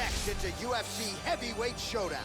next, it's a UFC heavyweight showdown.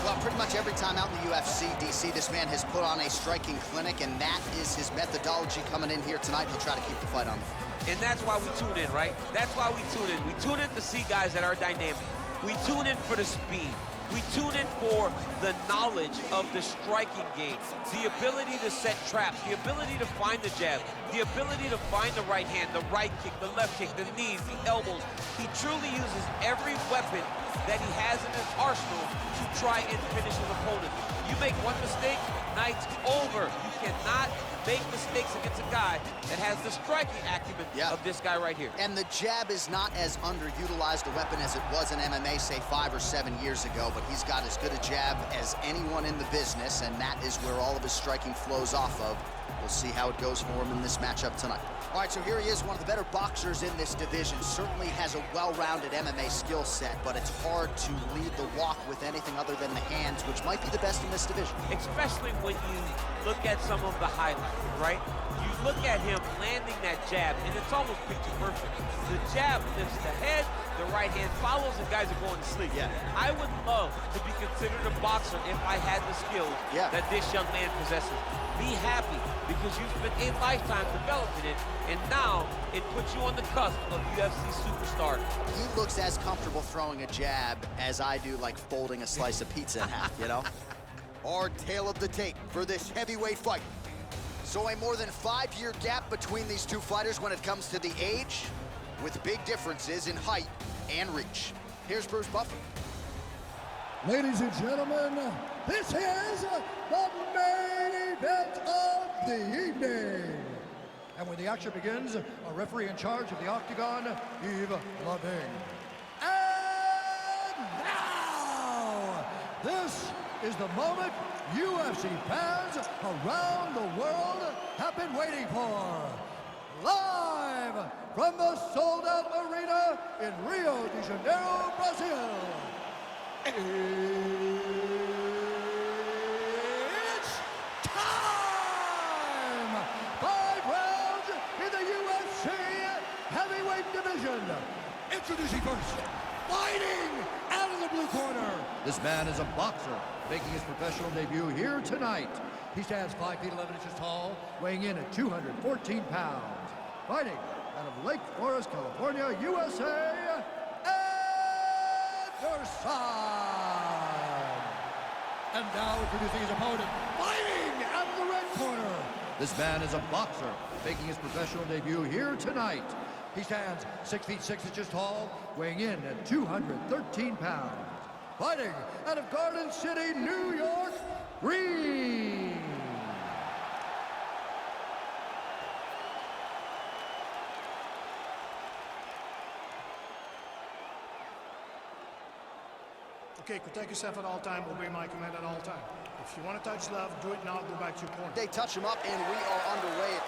Well, pretty much every time out in the UFC, DC, this man has put on a striking clinic, and that is his methodology coming in here tonight. He'll try to keep the fight on. And that's why we tune in, right? That's why we tune in. We tune in to see guys that are dynamic. We tune in for the speed. We tune in for the knowledge of the striking game, the ability to set traps, the ability to find the jab, the ability to find the right hand, the right kick, the left kick, the knees, the elbows. He truly uses every weapon that he has in his arsenal to try and finish his opponent. You make one mistake, night's over. You cannot make mistakes against a guy that has the striking acumen of this guy right here. And the jab is not as underutilized a weapon as it was in MMA, say 5 or 7 years ago, but he's got as good a jab as anyone in the business, and that is where all of his striking flows off of. We'll see how it goes for him in this matchup tonight. All right, so here he is, one of the better boxers in this division. Certainly has a well-rounded MMA skill set, but it's hard to lead the walk with anything other than the hands, which might be the best in this division. Especially when you look at some of the highlights, right? You look at him landing that jab, and it's almost picture perfect. The jab lifts the head, the right hand follows, and guys are going to sleep. I would love to be considered a boxer if I had the skills that this young man possesses. Be happy, because you spent a lifetime developing it, and now it puts you on the cusp of UFC superstar. He looks as comfortable throwing a jab as I do, like folding a slice of pizza in half, you know? Our tale of the tape for this heavyweight fight. So a more than 5-year gap between these two fighters when it comes to the age, with big differences in height and reach. Here's Bruce Buffer. Ladies and gentlemen, this is the main event of the evening. And when the action begins, a referee in charge of the Octagon, Yves Lavigne. And now, this is the moment UFC fans around the world have been waiting for. Live from the sold-out arena in Rio de Janeiro, Brazil. It's time! 5 rounds in the UFC heavyweight division. Introducing first, fighting out of the blue corner. This man is a boxer, making his professional debut here tonight. He stands 5 feet 11 inches tall, weighing in at 214 pounds. Fighting out of Lake Forest, California, USA, and now introducing his opponent, fighting out of the red corner. This man is a boxer, making his professional debut here tonight. He stands 6 feet 6 inches tall, weighing in at 213 pounds. Fighting out of Garden City, New York, Green. Okay, protect yourself at all time, obey my command at all time. If you want to touch love, do it now, go back to your corner. They touch him up, and we are underway.